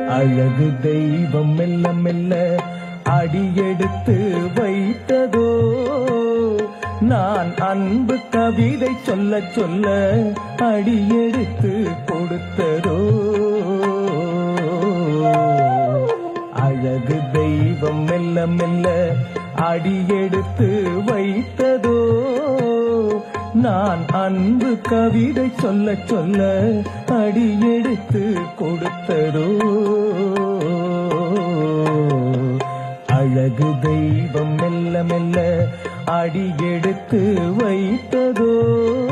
அழகு தெய்வம் மெல்ல மெல்ல அடியெடுத்து வைத்ததோ, நான் அன்பு கவிதை சொல்ல சொல்ல அடியெடுத்து கொடுத்ததோ. அழகு தெய்வம் மெல்ல மெல்ல அடியெடுத்து வைத்ததோ, நான் அன்பு கவிதை சொல்ல சொல்ல அடியெடுத்து கொடுத்ததோ. அழகு தெய்வம் மெல்ல மெல்ல அடியெடுத்து வைத்ததோ.